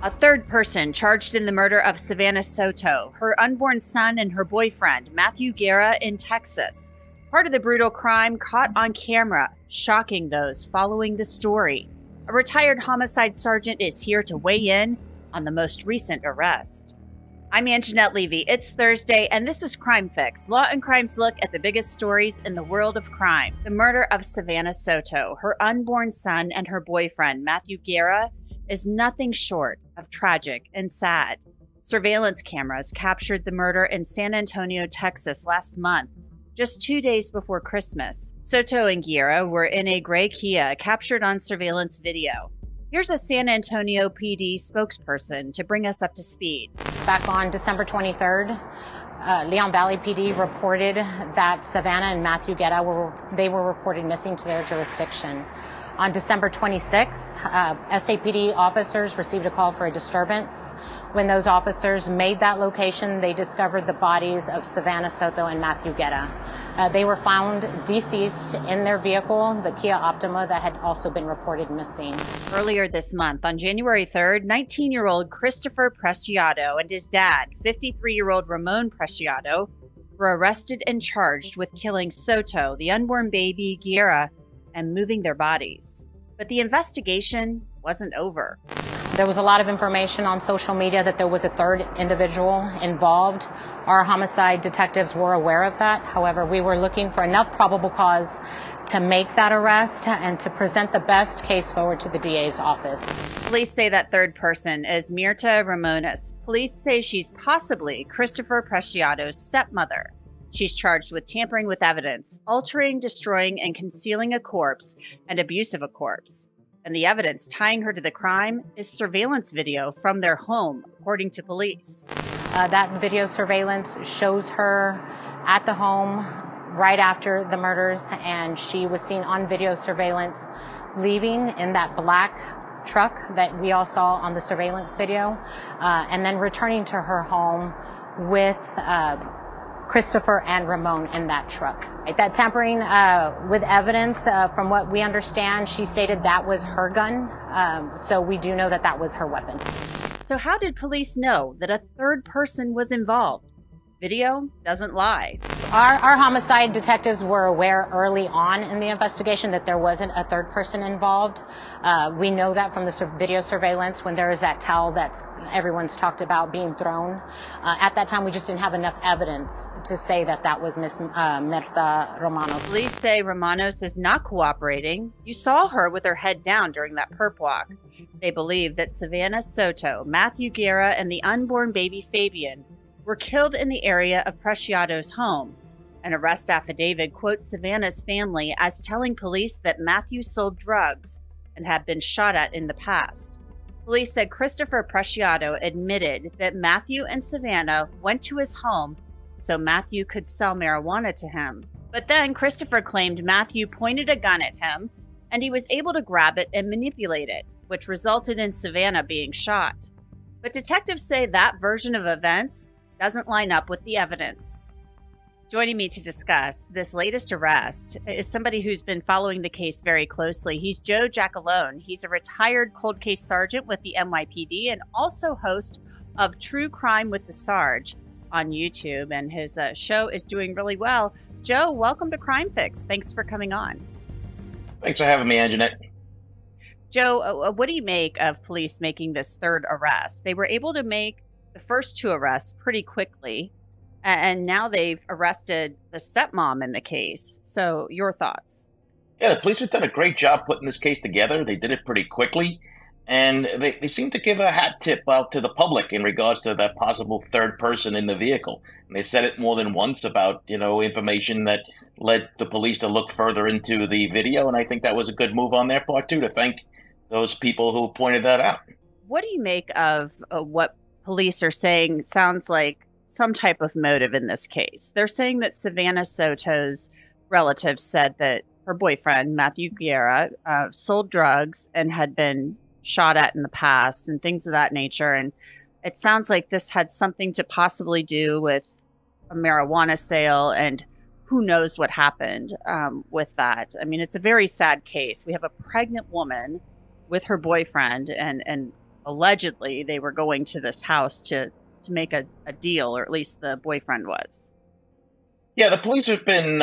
A third person charged in the murder of Savannah Soto, her unborn son, and her boyfriend, Matthew Guerra, in Texas. Part of the brutal crime caught on camera, shocking those following the story. A retired homicide sergeant is here to weigh in on the most recent arrest. I'm Angenette Levy. It's Thursday, and this is Crime Fix, Law&Crime's look at the biggest stories in the world of crime. The murder of Savannah Soto, her unborn son, and her boyfriend, Matthew Guerra, is nothing short of tragic and sad. Surveillance cameras captured the murder in San Antonio, Texas last month, just 2 days before Christmas. Soto and Guerra were in a gray Kia captured on surveillance video. Here's a San Antonio PD spokesperson to bring us up to speed. Back on December 23rd, Leon Valley PD reported that Savannah and Matthew Guerra were reported missing to their jurisdiction. On December 26th, SAPD officers received a call for a disturbance. When those officers made that location, they discovered the bodies of Savannah Soto and Matthew Guerra. They were found deceased in their vehicle, the Kia Optima, that had also been reported missing. Earlier this month, on January 3rd, 19-year-old Christopher Preciado and his dad, 53-year-old Ramon Preciado, were arrested and charged with killing Soto, the unborn baby, Guerra, and moving their bodies. But the investigation wasn't over. There was a lot of information on social media that there was a third individual involved. Our homicide detectives were aware of that. However, we were looking for enough probable cause to make that arrest and to present the best case forward to the DA's office. Police say that third person is Myrta Romanos. Police say she's possibly Christopher Preciado's stepmother. She's charged with tampering with evidence, altering, destroying, and concealing a corpse, and abuse of a corpse. And the evidence tying her to the crime is surveillance video from their home, according to police. That video surveillance shows her at the home right after the murders, and she was seen on video surveillance leaving in that black truck that we all saw on the surveillance video, and then returning to her home with Christopher and Ramon in that truck. That tampering with evidence, from what we understand, she stated that was her gun. So we do know that that was her weapon. So how did police know that a third person was involved? Video doesn't lie. Our homicide detectives were aware early on in the investigation that there wasn't a third person involved. We know that from the video surveillance when there is that towel that everyone's talked about being thrown. At that time, we just didn't have enough evidence to say that that was Miss Myrta Romanos. Police say Romanos is not cooperating. You saw her with her head down during that perp walk. They believe that Savannah Soto, Matthew Guerra, and the unborn baby Fabian were killed in the area of Preciado's home. An arrest affidavit quotes Savannah's family as telling police that Matthew sold drugs and had been shot at in the past. Police said Christopher Preciado admitted that Matthew and Savannah went to his home so Matthew could sell marijuana to him. But then Christopher claimed Matthew pointed a gun at him and he was able to grab it and manipulate it, which resulted in Savannah being shot. But detectives say that version of events doesn't line up with the evidence. Joining me to discuss this latest arrest is somebody who's been following the case very closely. He's Joe Giacalone. He's a retired cold case sergeant with the NYPD and also host of True Crime with the Sarge on YouTube, and his show is doing really well. Joe, welcome to Crime Fix. Thanks for coming on. Thanks for having me, Angenette. Joe, what do you make of police making this third arrest? They were able to make the first two arrests pretty quickly, and now they've arrested the stepmom in the case. So your thoughts? Yeah, the police have done a great job putting this case together. They did it pretty quickly, and they seem to give a hat tip out to the public in regards to that possible third person in the vehicle. And they said it more than once about, information that led the police to look further into the video, and I think that was a good move on their part, too, to thank those people who pointed that out. What do you make of what police are saying sounds like some type of motive in this case? They're saying that Savannah Soto's relatives said that her boyfriend, Matthew Guerra, sold drugs and had been shot at in the past and things of that nature. And it sounds like this had something to possibly do with a marijuana sale, and who knows what happened with that. I mean, it's a very sad case. We have a pregnant woman with her boyfriend, and allegedly they were going to this house to make a deal, or at least the boyfriend was. Yeah, the police have been,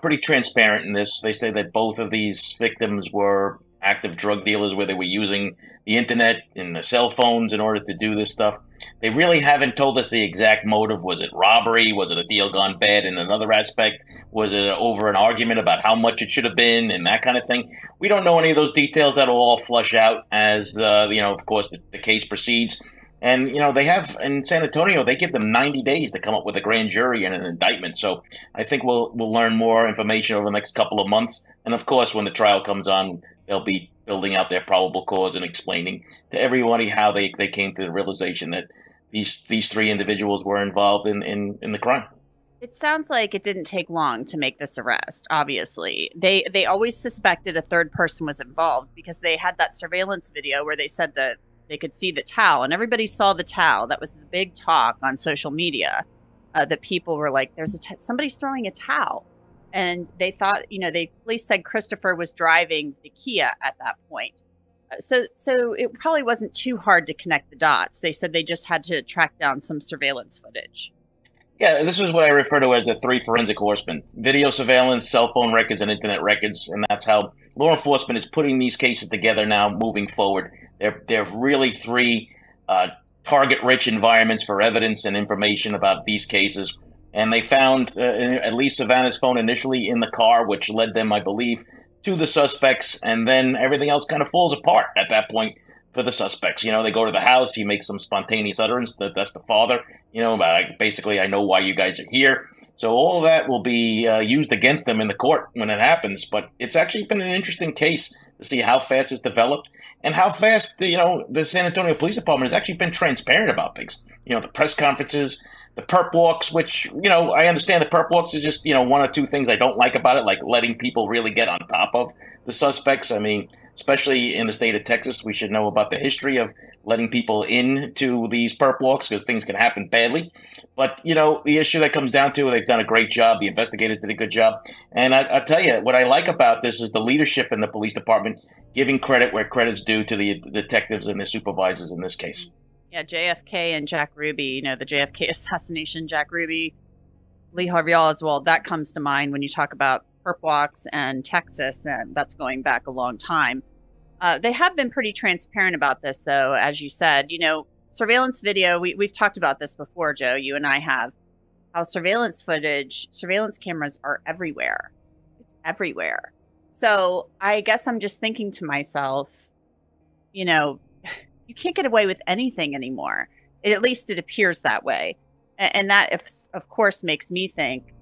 pretty transparent in this. They say that both of these victims were active drug dealers, where they were using the internet and the cell phones in order to do this stuff. They really haven't told us the exact motive. Was it robbery? Was it a deal gone bad in another aspect? Was it over an argument about how much it should have been and that kind of thing? We don't know any of those details. That'll all flush out as of course, the case proceeds. And they have in San Antonio, they give them 90 days to come up with a grand jury and an indictment. So I think we'll learn more information over the next couple of months. And of course, when the trial comes on, they'll be building out their probable cause and explaining to everybody how they came to the realization that these three individuals were involved in the crime. It sounds like it didn't take long to make this arrest. Obviously, they always suspected a third person was involved because they had that surveillance video where they said that they could see the towel, and everybody saw the towel. That was the big talk on social media. That people were like, "There's somebody's throwing a towel," and they thought, police said Christopher was driving the Kia at that point. So it probably wasn't too hard to connect the dots. They said they just had to track down some surveillance footage. Yeah, this is what I refer to as the three forensic horsemen: video surveillance, cell phone records, and internet records. And that's how law enforcement is putting these cases together now moving forward. They're really three target-rich environments for evidence and information about these cases. And they found at least Savannah's phone initially in the car, which led them, I believe, to the suspects. And then everything else kind of falls apart at that point for the suspects. They go to the house. He makes some spontaneous utterance that's the father. Basically, I know why you guys are here. So all of that will be used against them in the court when it happens. But it's actually been an interesting case to see how fast it's developed and how fast the San Antonio Police Department has actually been transparent about things. The press conferences, the perp walks, which, I understand the perp walks is just, one or two things I don't like about it, like letting people really get on top of the suspects. I mean, especially in the state of Texas, we should know about the history of letting people into these perp walks because things can happen badly. But, the issue that comes down to, they've done a great job. The investigators did a good job. And I tell you, what I like about this is the leadership in the police department giving credit where credit's due to the detectives and the supervisors in this case. Yeah, JFK and Jack Ruby, the JFK assassination, Jack Ruby, Lee Harvey Oswald, that comes to mind when you talk about perp walks and Texas, and that's going back a long time. They have been pretty transparent about this, though, as you said. Surveillance video, we've talked about this before, Joe, you and I have, how surveillance cameras are everywhere. It's everywhere. So I guess I'm just thinking to myself, you can't get away with anything anymore. At least it appears that way. And that, of course, makes me think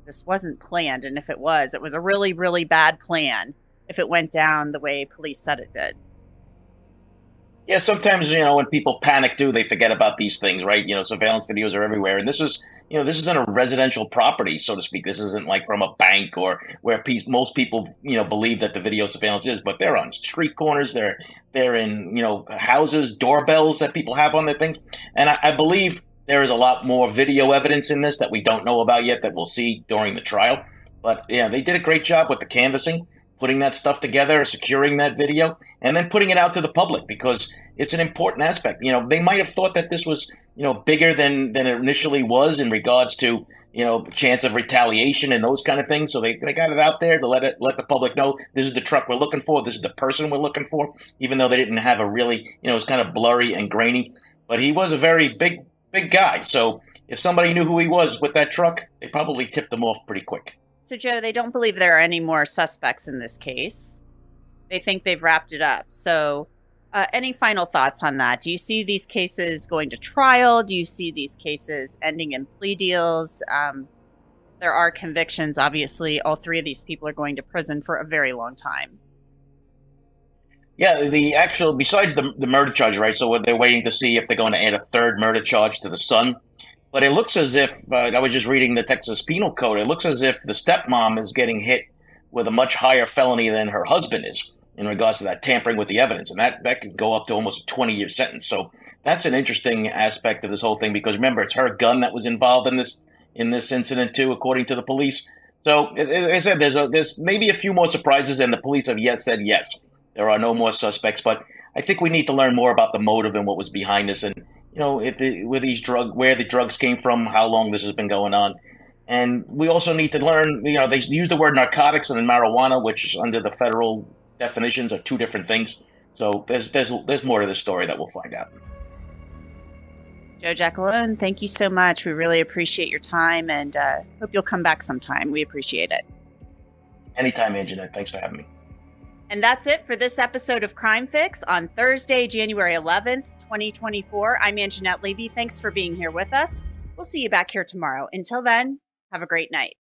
this wasn't planned. And if it was a really, really bad plan if it went down the way police said it did. Yeah, sometimes, when people panic too, they forget about these things, right? Surveillance videos are everywhere. And this is in a residential property, so to speak. This isn't like from a bank or where most people, believe that the video surveillance is, but they're on street corners. They're in, houses, doorbells that people have on their things. And I believe there is a lot more video evidence in this that we don't know about yet that we'll see during the trial. But yeah, they did a great job with the canvassing, putting that stuff together, securing that video, and then putting it out to the public because it's an important aspect. They might have thought that this was, bigger than it initially was in regards to, chance of retaliation and those kind of things. So they got it out there to let the public know this is the truck we're looking for. This is the person we're looking for, even though they didn't have a really, it was kind of blurry and grainy. But he was a very big guy. So if somebody knew who he was with that truck, they probably tipped him off pretty quick. So, Joe, they don't believe there are any more suspects in this case. They think they've wrapped it up. So any final thoughts on that? Do you see these cases going to trial? Do you see these cases ending in plea deals? There are convictions. Obviously, all three of these people are going to prison for a very long time. Yeah, besides the murder charge, right? So they're waiting to see if they're going to add a third murder charge to the son. But it looks as if, I was just reading the Texas Penal Code, it looks as if the stepmom is getting hit with a much higher felony than her husband is in regards to that tampering with the evidence. And that could go up to almost a 20-year sentence. So that's an interesting aspect of this whole thing because remember, it's her gun that was involved in this incident too, according to the police. So as I said, there's maybe a few more surprises and the police have said yes. There are no more suspects, but I think we need to learn more about the motive and what was behind this, and where the drugs came from, how long this has been going on, and we also need to learn. They use the word narcotics and marijuana, which under the federal definitions are two different things. So there's more to the story that we'll find out. Joe Giacalone, thank you so much. We really appreciate your time, and hope you'll come back sometime. We appreciate it. Anytime, Angenette. Thanks for having me. And that's it for this episode of Crime Fix on Thursday, January 11th, 2024. I'm Angenette Levy. Thanks for being here with us. We'll see you back here tomorrow. Until then, have a great night.